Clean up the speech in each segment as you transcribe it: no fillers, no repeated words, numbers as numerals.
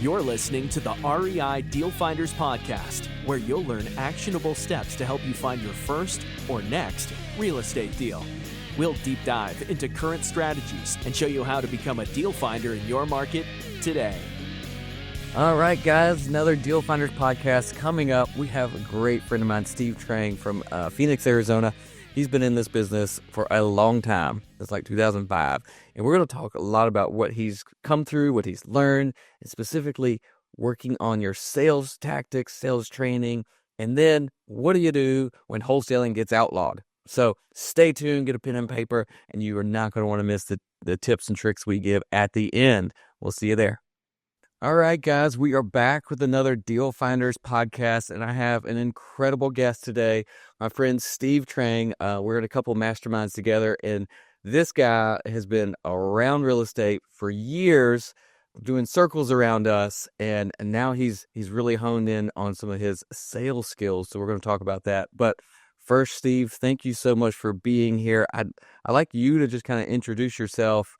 You're listening to the REI Deal Finders podcast, where you'll learn actionable steps to help you find your first or next real estate deal. We'll deep dive into current strategies and show you how to become a deal finder in your market today. All right, guys, another Deal Finders podcast coming up. We have a great friend of mine, Steve Trang from Phoenix, Arizona. He's been in this business for a long time. It's like 2005. And we're going to talk a lot about what he's come through, what he's learned, and specifically working on your sales tactics, sales training, and then what do you do when wholesaling gets outlawed? So stay tuned, get a pen and paper, and you are not going to want to miss the tips and tricks we give at the end. We'll see you there. All right, guys, we are back with another Deal Finders podcast, and I have an incredible guest today, my friend Steve Trang. We're in a couple masterminds together, and this guy has been around real estate for years, doing circles around us, and now he's really honed in on some of his sales skills, so we're going to talk about that. But first, Steve, thank you so much for being here. I'd like you to just kind of introduce yourself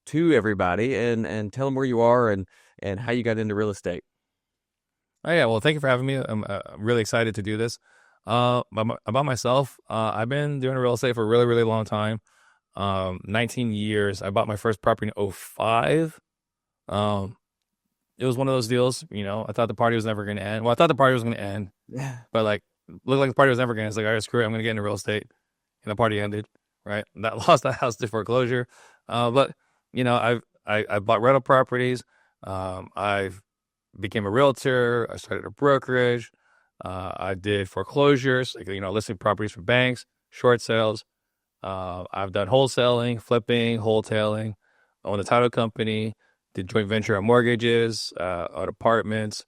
to everybody and tell them where you are and how you got into real estate. Oh, yeah. Well, thank you for having me. I'm really excited to do this. About myself, I've been doing real estate for a really, really long time. 19 years. I bought my first property in 2005. It was one of those deals, I thought the party was never going to end. Well, I thought the party was going to end, but looked like the party was never going to end. It's like, all right, screw it. I'm going to get into real estate. And the party ended, right? That lost that house to foreclosure. But I bought rental properties. I became a realtor. I started a brokerage. I did foreclosures, listing properties for banks, short sales. I've done wholesaling, flipping, wholetailing, owned a title company, did joint venture on mortgages, on apartments,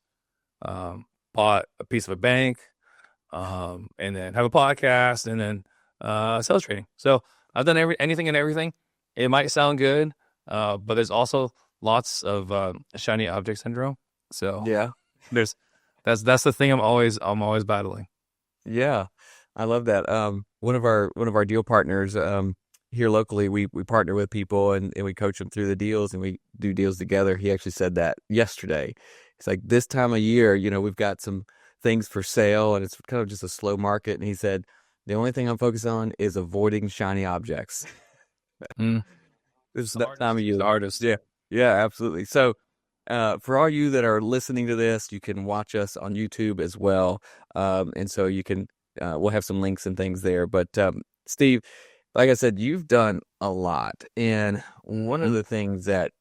bought a piece of a bank, and then have a podcast, and then sales training. So I've done anything and everything. It might sound good, but there's also lots of shiny object syndrome. So yeah, that's the thing I'm always battling. Yeah, I love that. One of our deal partners here locally, we partner with people and we coach them through the deals and we do deals together. He actually said that yesterday. It's like this time of year, we've got some things for sale and it's kind of just a slow market. And he said, the only thing I'm focused on is avoiding shiny objects. It's that time of year. The artist, yeah. Yeah, absolutely. So for all you that are listening to this, you can watch us on YouTube as well. And so you can, we'll have some links and things there. But Steve, like I said, you've done a lot. And one of the things that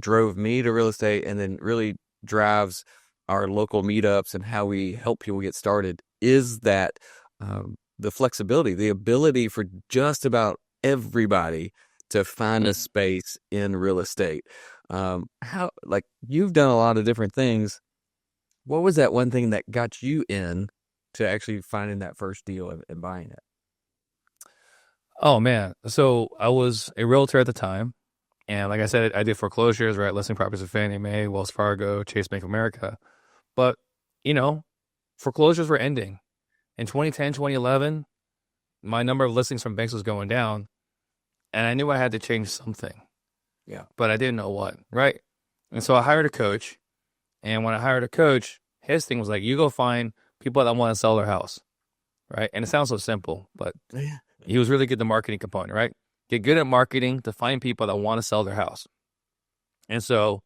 drove me to real estate and then really drives our local meetups and how we help people get started is that the flexibility, the ability for just about everybody to find a space in real estate. You've done a lot of different things. What was that one thing that got you in to actually finding that first deal and buying it? Oh man. So I was a realtor at the time. And like I said, I did foreclosures, right? Listing properties with Fannie Mae, Wells Fargo, Chase Bank of America. But, foreclosures were ending. In 2010, 2011, my number of listings from banks was going down. And I knew I had to change something. Yeah. But I didn't know what, right? And so I hired a coach. And when I hired a coach, his thing was like, you go find people that want to sell their house, right? And it sounds so simple, but he was really good at the marketing component, right? Get good at marketing to find people that want to sell their house. And so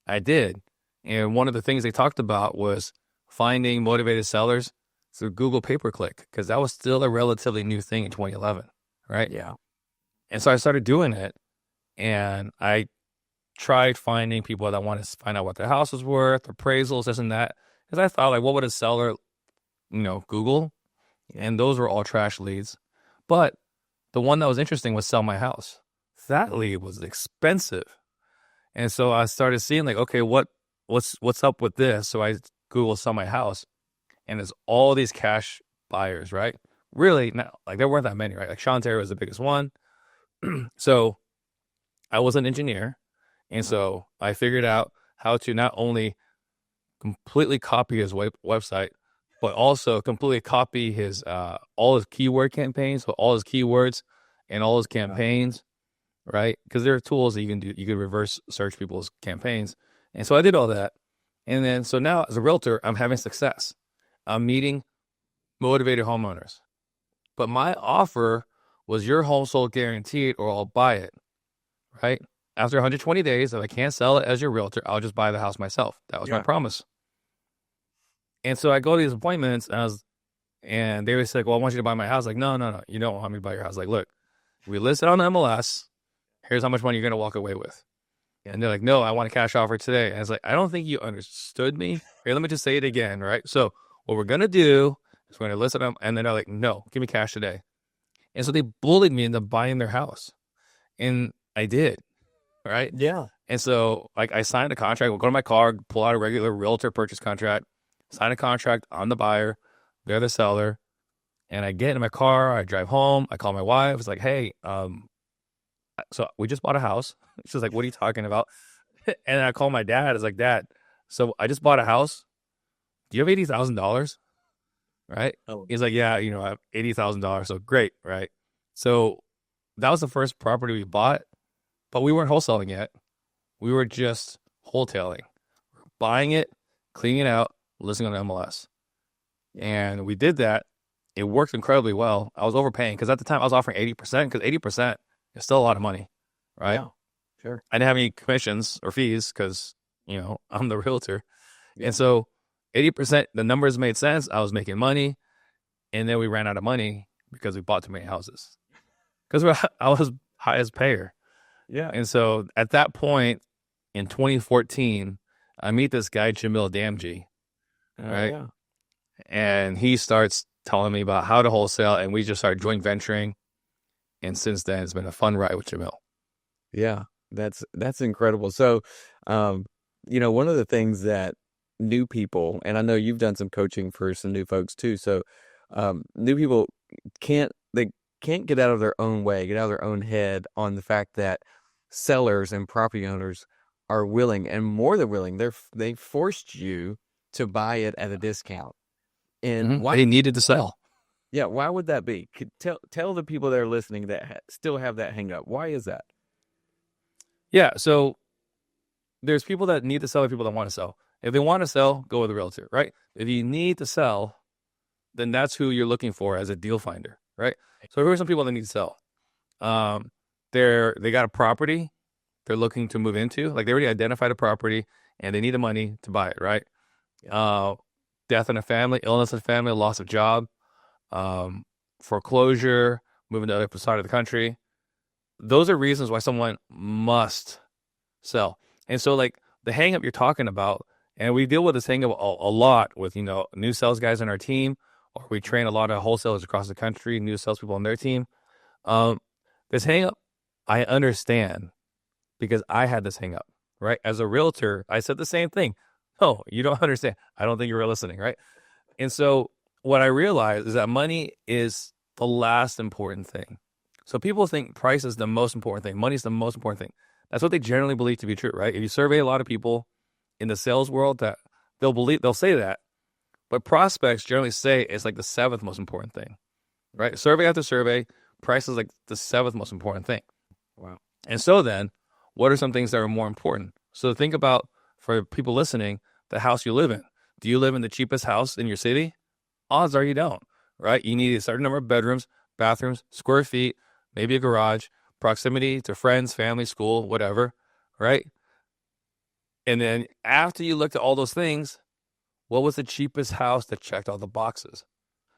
I did. And one of the things they talked about was finding motivated sellers through Google pay-per-click, because that was still a relatively new thing in 2011, right? Yeah. And so I started doing it, and I tried finding people that wanted to find out what their house was worth, appraisals, this and that. Because I thought, what would a seller, Google? And those were all trash leads. But the one that was interesting was sell my house. That lead was expensive. And so I started seeing okay, what's up with this? So I Google sell my house, and there's all these cash buyers, right? Really, not, there weren't that many, right? Like Sean Terry was the biggest one. So I was an engineer. And so I figured out how to not only completely copy his website, but also completely copy his all his keyword campaigns, so all his keywords and all his campaigns, right? Because there are tools that you can do. You can reverse search people's campaigns. And so I did all that. And then, so now as a realtor, I'm having success. I'm meeting motivated homeowners. But my offer was your home sold guaranteed or I'll buy it, right? After 120 days, if I can't sell it as your realtor, I'll just buy the house myself. That was my promise. And so I go to these appointments and they always say, well, I want you to buy my house. Like, no. You don't want me to buy your house. Like, look, we listed on MLS. Here's how much money you're going to walk away with. And they're like, no, I want a cash offer today. And I was like, I don't think you understood me. Here, let me just say it again, right? So what we're going to do is we're going to list them. And then they're like, no, give me cash today. And so they bullied me into buying their house. And I did, right? Yeah. And so like I signed a contract. We'll go to my car, pull out a regular realtor purchase contract, sign a contract on the buyer. They're the seller. And I get in my car. I drive home. I call my wife. It's like, hey, so we just bought a house. She's like, what are you talking about? And I call my dad. It's like, Dad, so I just bought a house. Do you have $80,000? Right? Oh. He's like, yeah, I have $80,000. So great, right? So that was the first property we bought, but we weren't wholesaling yet. We were just wholetailing, buying it, cleaning it out, listing on MLS. And we did that. It worked incredibly well. I was overpaying because at the time I was offering 80% because 80% is still a lot of money, right? Yeah, sure. I didn't have any commissions or fees because, I'm the realtor. Yeah. And so 80%, the numbers made sense. I was making money. And then we ran out of money because we bought too many houses because I was highest payer. Yeah. And so at that point in 2014, I meet this guy, Jamil Damji, right? Yeah. And he starts telling me about how to wholesale, and we just started joint venturing. And since then, it's been a fun ride with Jamil. Yeah, that's incredible. So, one of the things that new people, and I know you've done some coaching for some new folks too. So, new people can't get out of their own way, get out of their own head on the fact that sellers and property owners are willing, and more than willing, they forced you to buy it at a discount. And why they needed to sell? Yeah, why would that be? Tell the people that are listening that still have that hang up. Why is that? Yeah, so there's people that need to sell and people that want to sell. If they want to sell, go with a realtor, right? If you need to sell, then that's who you're looking for as a deal finder, right? So here are some people that need to sell. They got a property they're looking to move into. Like they already identified a property and they need the money to buy it, right? Yeah. Death in a family, illness in a family, loss of job, foreclosure, moving to the other side of the country. Those are reasons why someone must sell. And so like the hang up you're talking about, and we deal with this hang up a lot with, new sales guys on our team, or we train a lot of wholesalers across the country, new salespeople on their team. This hang up, I understand because I had this hang up, right? As a realtor, I said the same thing. Oh, you don't understand. I don't think you were listening, right? And so what I realized is that money is the last important thing. So people think price is the most important thing. Money is the most important thing. That's what they generally believe to be true, right? If you survey a lot of people in the sales world, that they'll say that. But prospects generally say it's like the seventh most important thing, right? Survey after survey, price is like the seventh most important thing. Wow. And so then, what are some things that are more important? So think about, for people listening, the house you live in. Do you live in the cheapest house in your city? Odds are you don't, right? You need a certain number of bedrooms, bathrooms, square feet, maybe a garage, proximity to friends, family, school, whatever, right? And then after you looked at all those things, what was the cheapest house that checked all the boxes,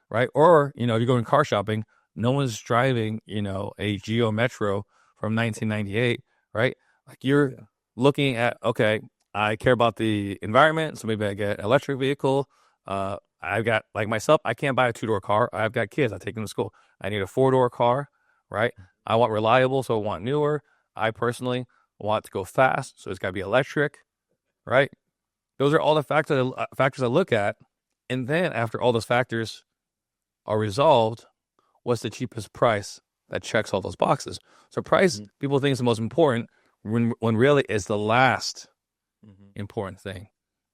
right? Or, if you're going car shopping, no one's driving, a Geo Metro from 1998, right? Like you're looking at, okay, I care about the environment, so maybe I get an electric vehicle. I've got, like myself, I can't buy a 2-door car. I've got kids. I take them to school. I need a 4-door car, right? I want reliable, so I want newer. I personally want to go fast, so it's got to be electric, right? Those are all the factors I look at. And then after all those factors are resolved, what's the cheapest price that checks all those boxes? So price, people think is the most important when really is the last important thing,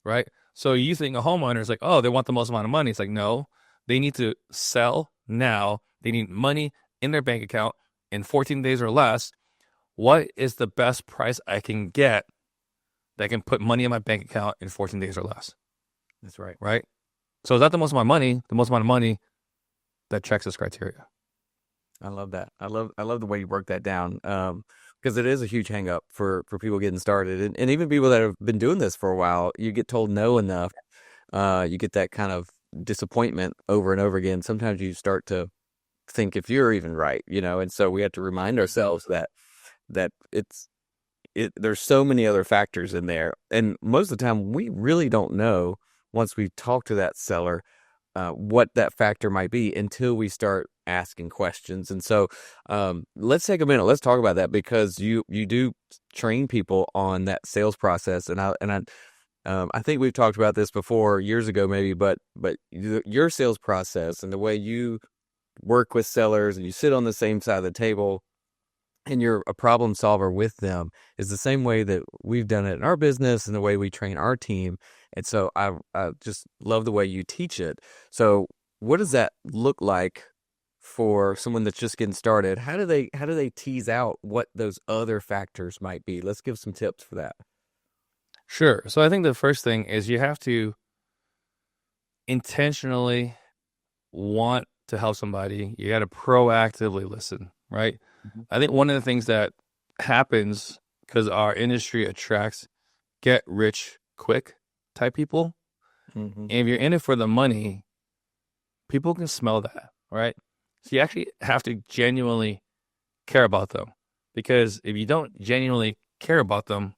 right? So you think a homeowner is like, oh, they want the most amount of money. It's like, no, they need to sell now. They need money in their bank account in 14 days or less. What is the best price I can get that can put money in my bank account in 14 days or less. That's right. Right? So is that the most amount of money? The most amount of money that checks this criteria. I love that. I love the way you work that down. Because it is a huge hang up for people getting started. And even people that have been doing this for a while, you get told no enough. You get that kind of disappointment over and over again. Sometimes you start to think if you're even right, and so we have to remind ourselves that there's so many other factors in there. And most of the time we really don't know once we talk to that seller, what that factor might be until we start asking questions. And so let's take a minute. Let's talk about that, because you do train people on that sales process. And I think we've talked about this before years ago, maybe, but your sales process and the way you work with sellers and you sit on the same side of the table and you're a problem solver with them is the same way that we've done it in our business and the way we train our team. And so I just love the way you teach it. So what does that look like for someone that's just getting started? How do they tease out what those other factors might be? Let's give some tips for that. Sure. So I think the first thing is you have to intentionally want to help somebody. You got to proactively listen, right? Mm-hmm. I think one of the things that happens because our industry attracts get rich quick type people. Mm-hmm. And if you're in it for the money, people can smell that, right? So you actually have to genuinely care about them, because if you don't genuinely care about them,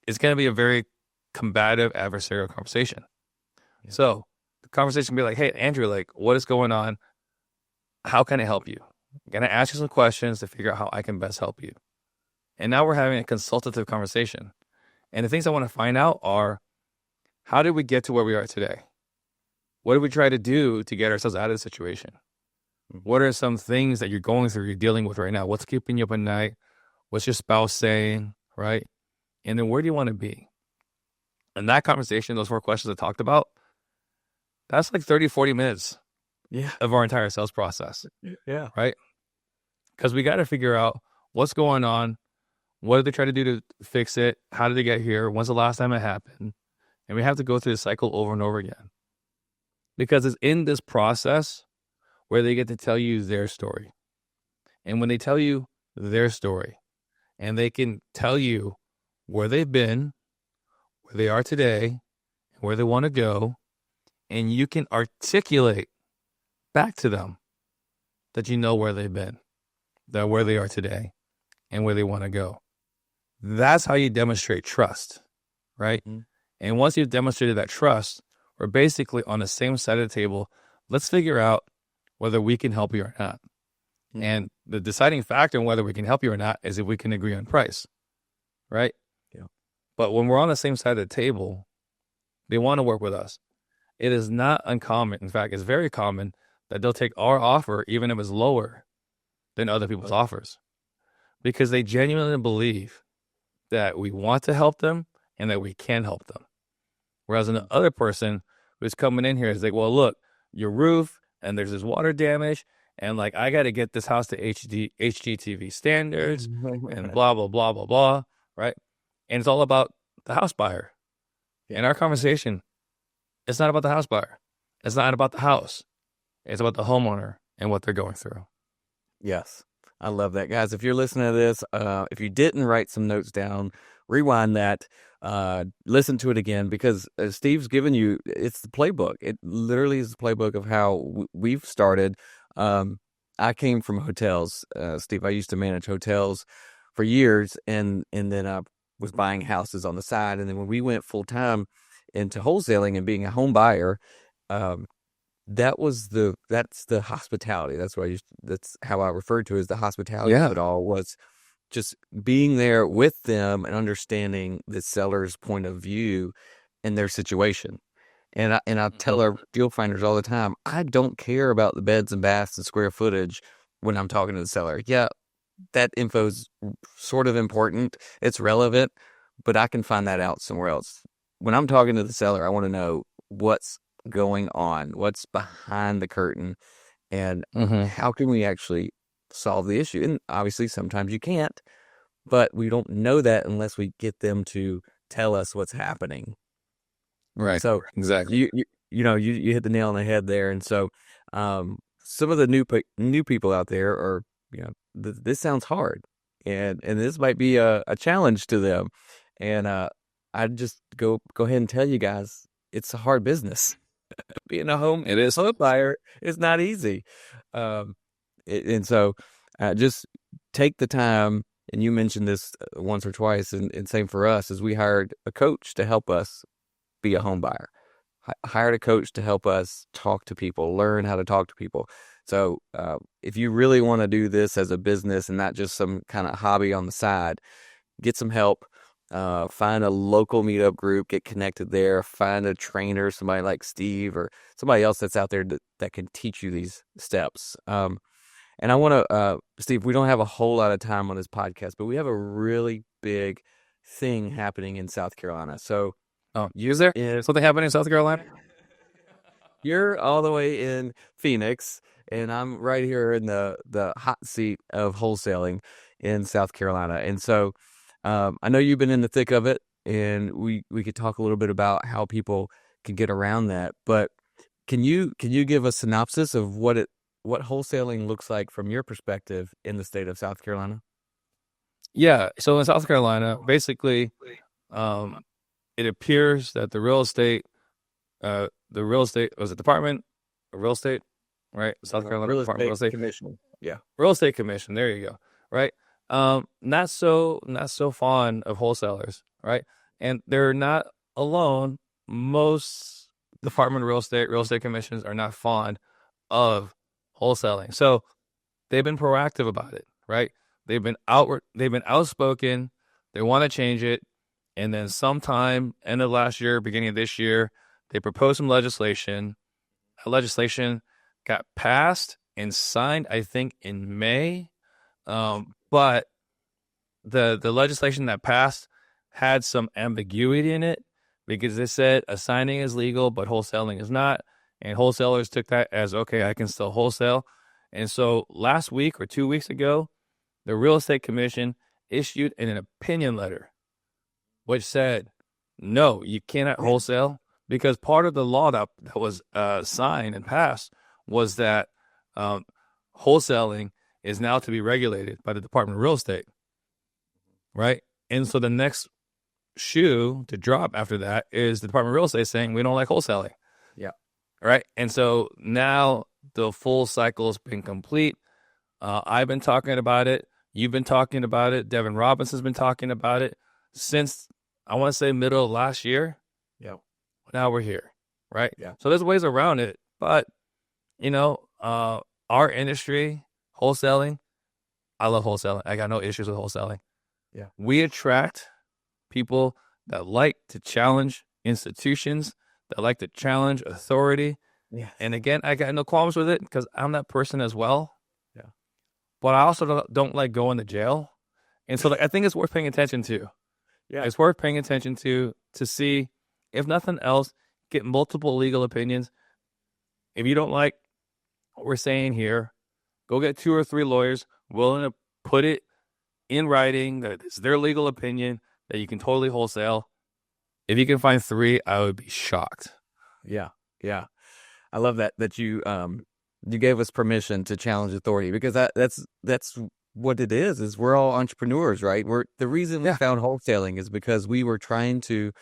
it's going to be a very combative adversarial conversation. Yeah. So the conversation will be like, hey, Andrew, like, what is going on? How can I help you? I'm going to ask you some questions to figure out how I can best help you. And now we're having a consultative conversation. And the things I want to find out are, how did we get to where we are today? What did we try to do to get ourselves out of the situation? What are some things that you're going through, you're dealing with right now? What's keeping you up at night? What's your spouse saying, right? And then where do you want to be? And that conversation, those 4 questions I talked about, that's like 30, 40 minutes of our entire sales process. Yeah. Right? Because we got to figure out what's going on. What did they try to do to fix it? How did they get here? When's the last time it happened? And we have to go through the cycle over and over again. Because it's in this process where they get to tell you their story. And when they tell you their story, and they can tell you where they've been, where they are today, where they want to go, and you can articulate back to them that you know where they've been, that where they are today, and where they want to go. That's how you demonstrate trust, right? Mm-hmm. And once you've demonstrated that trust, we're basically on the same side of the table. Let's figure out whether we can help you or not. Mm-hmm. And the deciding factor in whether we can help you or not is if we can agree on price, right? Yeah. But when we're on the same side of the table, they want to work with us. It is not uncommon. In fact, it's very common that they'll take our offer even if it's lower than other people's offers, because they genuinely believe that we want to help them and that we can help them. Whereas the other person who's coming in here is like, well, look, your roof, and there's this water damage, and like, I got to get this house to HGTV standards and blah, blah, blah, blah, blah, right? And it's all about the house buyer. In our conversation, it's not about the house buyer. It's not about the house. It's about the homeowner and what they're going through. Yes. I love that. Guys, if you're listening to this, if you didn't write some notes down, rewind that, listen to it again, because Steve's given you, it's the playbook. It literally is the playbook of how we've started. I came from hotels, Steve. I used to manage hotels for years, and then I was buying houses on the side. And then when we went full time into wholesaling and being a home buyer, that's the hospitality. That's how I referred to it, as the hospitality of it all, was just being there with them and understanding the seller's point of view and their situation. And I tell our deal finders all the time, I don't care about the beds and baths and square footage when I'm talking to the seller. Yeah, that info is sort of important. It's relevant, but I can find that out somewhere else. When I'm talking to the seller, I want to know what's going on, what's behind the curtain, and how can we actually solve the issue. And obviously sometimes you can't, but we don't know that unless we get them to tell us what's happening. Right. So Exactly. you hit the nail on the head there. And so some of the new people out there are, this sounds hard, and this might be a challenge to them. And I'd just go ahead and tell you guys, it's a hard business. Being a home buyer is not easy. And so just take the time. And you mentioned this once or twice, and same for us, is we hired a coach to help us be a home buyer. Hired a coach to help us talk to people, learn how to talk to people. So if you really want to do this as a business and not just some kind of hobby on the side, get some help. Find a local meetup group, get connected there, find a trainer, somebody like Steve or somebody else that's out there that can teach you these steps. And I want to, Steve, we don't have a whole lot of time on this podcast, but we have a really big thing happening in South Carolina. So, Is there something happening in South Carolina? You're all the way in Phoenix, and I'm right here in the hot seat of wholesaling in South Carolina. And so I know you've been in the thick of it, and we could talk a little bit about how people can get around that. But can you give a synopsis of what wholesaling looks like from your perspective in the state of South Carolina? Yeah. So in South Carolina, basically, it appears that the real estate was a department of real estate, right? South Carolina Department of Real Estate Commission. Yeah. Real Estate Commission. There you go. Right. Not so fond of wholesalers, right? And they're not alone. Most Department of Real Estate commissions are not fond of wholesaling. So they've been proactive about it, right? They've been outspoken. They want to change it. And then sometime end of last year, beginning of this year, they proposed some legislation. That legislation got passed and signed, I think, in May. But the legislation that passed had some ambiguity in it because they said assigning is legal, but wholesaling is not. And wholesalers took that as, okay, I can still wholesale. And so last week or 2 weeks ago, the Real Estate Commission issued an opinion letter, which said, no, you cannot wholesale, because part of the law that was signed and passed was that wholesaling is now to be regulated by the Department of Real Estate, right? And so the next shoe to drop after that is the Department of Real Estate saying we don't like wholesaling. Yeah. Right. And so now the full cycle has been complete. I've been talking about it. You've been talking about it. Devin Robinson's been talking about it since, I want to say, middle of last year. Yeah. Now we're here. Right. Yeah. So there's ways around it. But, our industry, wholesaling, I love wholesaling. I got no issues with wholesaling. Yeah. We attract people that like to challenge institutions, that like to challenge authority. Yeah. And again, I got no qualms with it because I'm that person as well. Yeah. But I also don't like going to jail. And so I think it's worth paying attention to. Yeah. It's worth paying attention to see, if nothing else, get multiple legal opinions. If you don't like what we're saying here, go get 2 or 3 lawyers willing to put it in writing that it's their legal opinion that you can totally wholesale. If you can find 3, I would be shocked. Yeah. Yeah. I love that you gave us permission to challenge authority, because that's what it is we're all entrepreneurs, right? The reason we found wholesaling is because we were trying to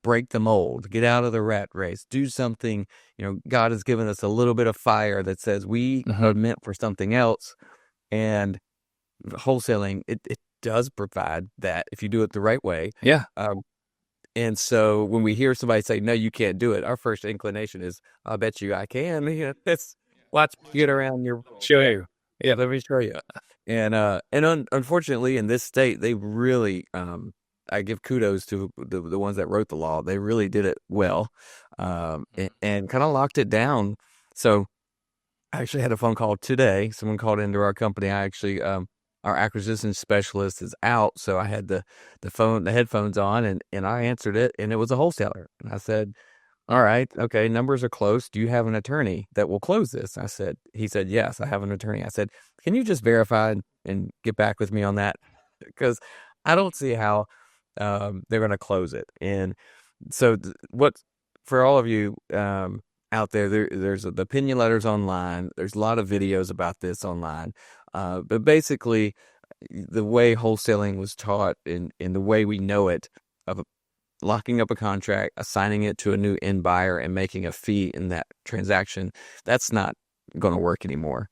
break the mold, get out of the rat race, do something. God has given us a little bit of fire that says we are meant for something else. And wholesaling, it does provide that if you do it the right way. Yeah. And so when we hear somebody say, no, you can't do it, our first inclination is, I bet you I can. Let's watch me get around your... Show you. Yeah, let me show you. And unfortunately, in this state, they really, I give kudos to the ones that wrote the law. They really did it well, and kind of locked it down. So I actually had a phone call today. Someone called into our company. I actually, our acquisition specialist is out, so I had the headphones on, and I answered it, and it was a wholesaler. And I said, all right, okay, numbers are close. Do you have an attorney that will close this? He said, yes, I have an attorney. I said, can you just verify and get back with me on that? Because I don't see how they're going to close it. And so what, for all of you out there, there's the opinion letters online. There's a lot of videos about this online. But basically, the way wholesaling was taught in the way we know it, of locking up a contract, assigning it to a new end buyer, and making a fee in that transaction, that's not going to work anymore.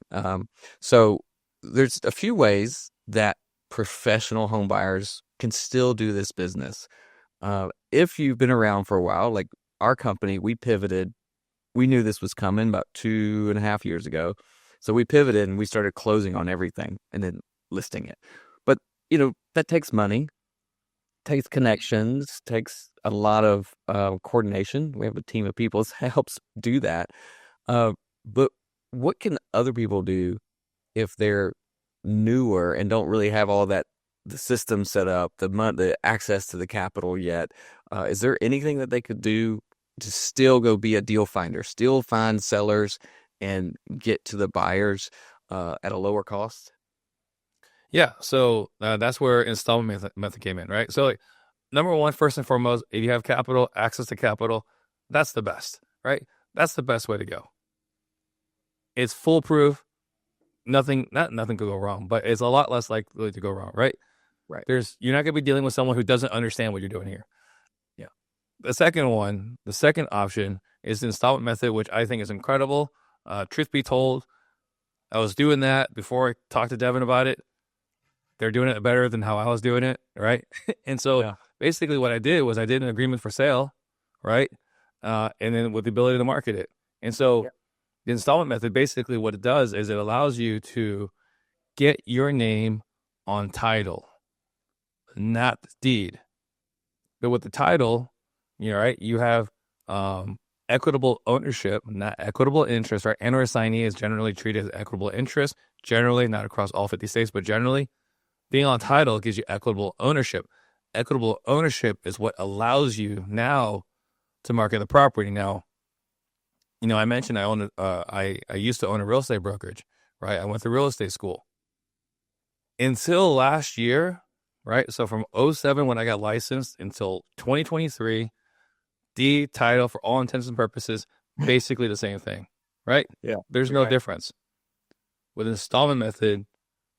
So there's a few ways that professional home buyers can still do this business. If you've been around for a while, like our company, we pivoted. We knew this was coming about 2.5 years ago. So we pivoted and we started closing on everything and then listing it. But, that takes money, takes connections, takes a lot of coordination. We have a team of people that helps do that. But what can other people do if they're newer and don't really have all that, the system set up, the access to the capital yet? Is there anything that they could do to still go be a deal finder, still find sellers and get to the buyers at a lower cost? Yeah, so that's where installment method came in, right? So, number one, first and foremost, if you have capital, access to capital, that's the best, right? That's the best way to go. It's foolproof. Nothing could go wrong, but it's a lot less likely to go wrong, right? Right. You're not going to be dealing with someone who doesn't understand what you're doing here. Yeah. The second option is the installment method, which I think is incredible. Truth be told, I was doing that before I talked to Devin about it. They're doing it better than how I was doing it, right? And so basically what I did was I did an agreement for sale, right? And then with the ability to market it. And so the installment method, basically what it does is it allows you to get your name on title, not the deed. But with the title, right, you have equitable ownership, not equitable interest, right? Owner assignee is generally treated as equitable interest, generally, not across all 50 states, but generally. Being on title gives you equitable ownership. Equitable ownership is what allows you now to market the property. Now, I mentioned I used to own a real estate brokerage, right? I went to real estate school. Until last year, right? So from 2007 when I got licensed until 2023, deed, title, for all intents and purposes, basically the same thing, right? Yeah. There's no difference. With an installment method,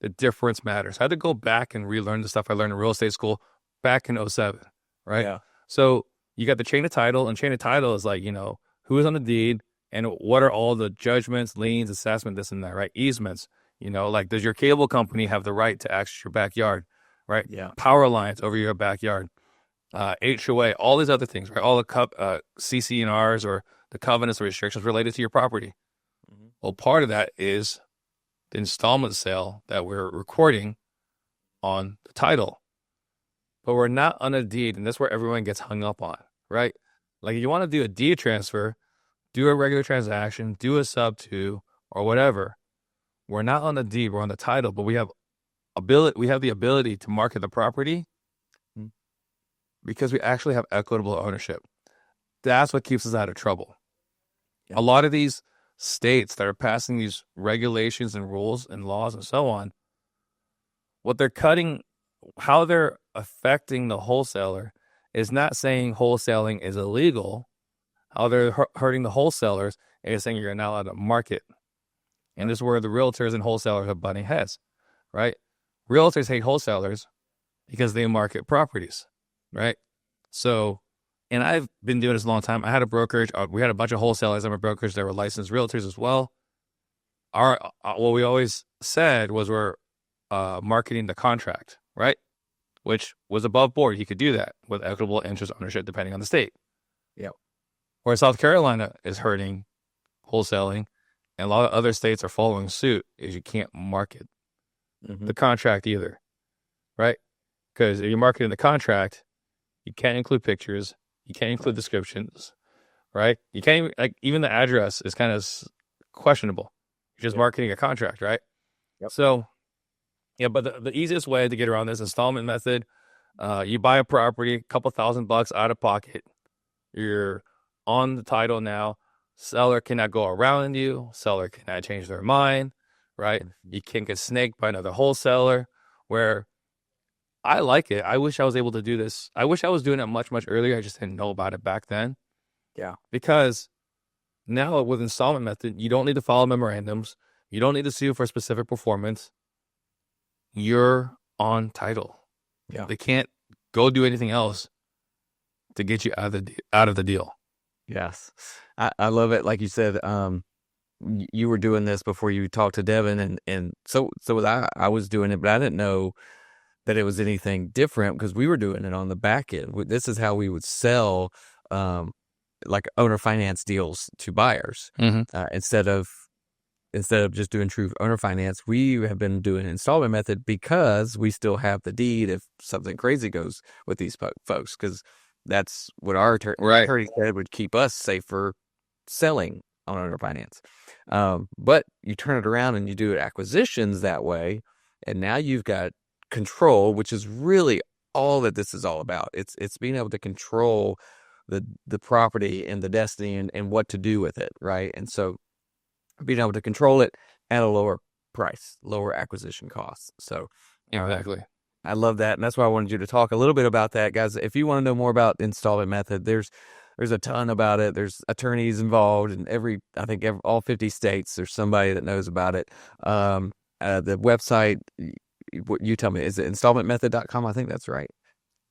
the difference matters. I had to go back and relearn the stuff I learned in real estate school back in 2007, right? Yeah. So you got the chain of title, and chain of title is like, who is on the deed and what are all the judgments, liens, assessment, this and that, right? Easements, like does your cable company have the right to access your backyard, right? Yeah. Power lines over your backyard, HOA, all these other things, right? All the CC&Rs or the covenants or restrictions related to your property. Mm-hmm. Well, part of that is the installment sale that we're recording on the title, but we're not on a deed, and that's where everyone gets hung up on, right? Like if you want to do a deed transfer, do a regular transaction, do a sub to or whatever. We're not on the deed, we're on the title, but we have the ability to market the property because we actually have equitable ownership. That's what keeps us out of trouble. Yeah. A lot of these states that are passing these regulations and rules and laws and so on, what they're cutting, how they're affecting the wholesaler is not saying wholesaling is illegal. How they're hurting the wholesalers is saying you're not allowed to market. And this is where the realtors and wholesalers are butting heads, right? Realtors hate wholesalers because they market properties, right? So, and I've been doing this a long time. I had a brokerage. We had a bunch of wholesalers in my brokerage that were licensed realtors as well. What we always said was we're marketing the contract, right? Which was above board. You could do that with equitable interest ownership depending on the state. Yeah. Where South Carolina is hurting wholesaling, and a lot of other states are following suit, is you can't market the contract either, right? Because if you're marketing the contract, you can't include pictures. You can't include descriptions, right? You can't even the address is kind of questionable. You're just marketing a contract, right? Yep. So, yeah, but the easiest way to get around this installment method, you buy a property, a couple $1,000 out of pocket. You're on the title now. Seller cannot go around you. Seller cannot change their mind, right? You can't get snaked by another wholesaler where I like it. I wish I was able to do this. I wish I was doing it much, much earlier. I just didn't know about it back then. Yeah. Because now with installment method, you don't need to follow memorandums. You don't need to sue for specific performance. You're on title. Yeah. They can't go do anything else to get you out of the deal. Yes. I love it. Like you said, you were doing this before you talked to Devin, and so was I was doing it, but I didn't know that it was anything different because we were doing it on the back end. This is how we would sell like owner finance deals to buyers. Instead of just doing true owner finance, we have been doing installment method because we still have the deed if something crazy goes with these folks, because that's what our attorney said would keep us safer selling on owner finance. But you turn it around and you do acquisitions that way, and now you've got control, which is really all that this is all about. It's being able to control the property and the destiny and what to do with it, right? And so being able to control it at a lower price, lower acquisition costs. So exactly. I love that, and that's why I wanted you to talk a little bit about that, guys. If you want to know more about installment method, there's a ton about it. There's attorneys involved in all 50 states. There's somebody that knows about it. The website, you tell me, is it installmentmethod.com? I think that's right.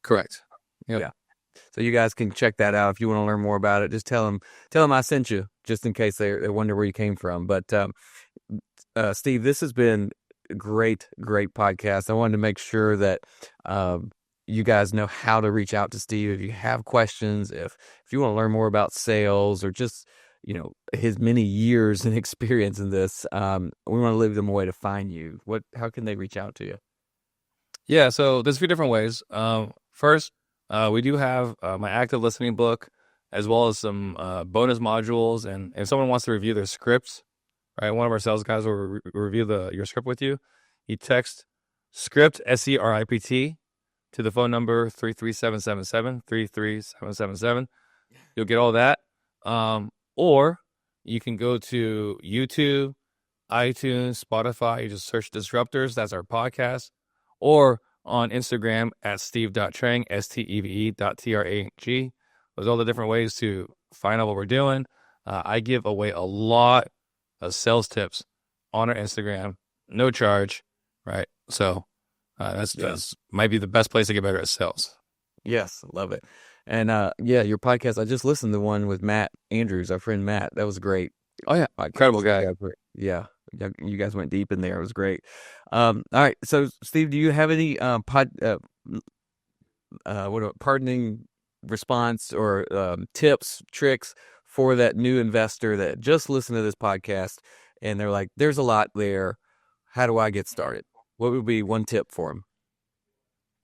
Correct. Yep. Yeah. So you guys can check that out if you want to learn more about it. Just tell them I sent you, just in case they wonder where you came from. But Steve, this has been a great podcast. I wanted to make sure that you guys know how to reach out to Steve if you have questions, if you want to learn more about sales, or just his many years and experience in this. We want to leave them a way to find you. How can they reach out to you? Yeah, so there's a few different ways. First, we do have my active listening book, as well as some bonus modules. And if someone wants to review their scripts, right, one of our sales guys will review your script with you. You text script, SCRIPT, to the phone number 33777. You'll get all that. Or you can go to YouTube, iTunes, Spotify. You just search Disruptors. That's our podcast. Or on Instagram at steve.trang, steve.trang. Those are all the different ways to find out what we're doing. I give away a lot of sales tips on our Instagram, no charge, right? So that's might be the best place to get better at sales. Yes, love it. And your podcast, I just listened to one with Matt Andrews, our friend Matt. That was great. Oh yeah, incredible guy. Yeah, you guys went deep in there. It was great. All right, so Steve, do you have any pardoning response or tips, tricks for that new investor that just listened to this podcast and they're like, "There's a lot there. How do I get started?" What would be one tip for them?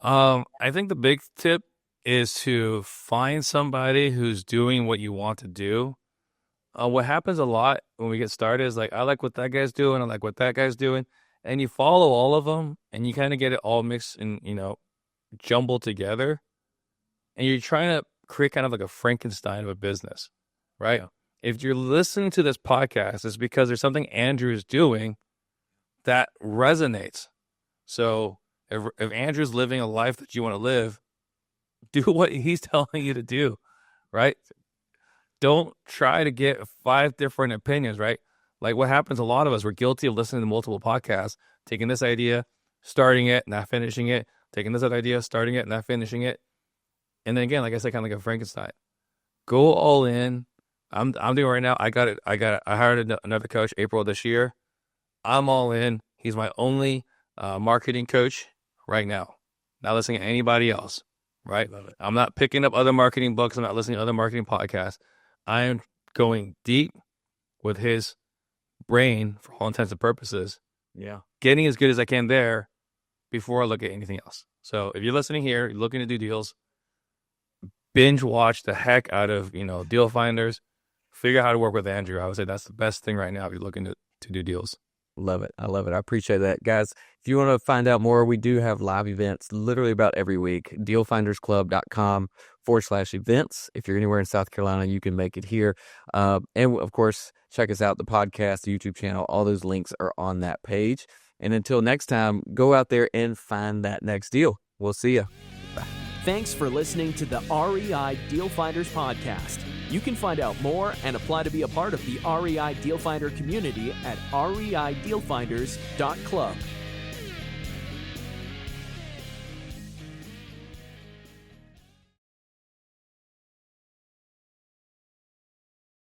I think the big tip is to find somebody who's doing what you want to do. What happens a lot when we get started is like, I like what that guy's doing, I like what that guy's doing, and you follow all of them, and you kind of get it all mixed and jumbled together, and you're trying to create kind of like a Frankenstein of a business, right? Yeah. If you're listening to this podcast, it's because there's something Andrew is doing that resonates. So if Andrew's living a life that you want to live, do what he's telling you to do, right? Don't try to get 5 different opinions, right? Like what happens, a lot of us, we're guilty of listening to multiple podcasts, taking this idea, starting it, not finishing it, taking this other idea, starting it, not finishing it. And then again, like I said, kind of like a Frankenstein. Go all in. I'm doing right now. I hired another coach April of this year. I'm all in. He's my only marketing coach right now. Not listening to anybody else, right? I'm not picking up other marketing books. I'm not listening to other marketing podcasts. I am going deep with his brain for all intents and purposes. Yeah. Getting as good as I can there before I look at anything else. So if you're listening here, you're looking to do deals, binge watch the heck out of, Deal Finders. Figure out how to work with Andrew. I would say that's the best thing right now if you're looking to do deals. Love it. I love it. I appreciate that. Guys, if you want to find out more, we do have live events literally about every week. dealfindersclub.com/events. If you're anywhere in South Carolina, you can make it here. And of course, check us out, the podcast, the YouTube channel. All those links are on that page. And until next time, go out there and find that next deal. We'll see you. Thanks for listening to the REI Deal Finders podcast. You can find out more and apply to be a part of the REI Deal Finder community at reidealfinders.club.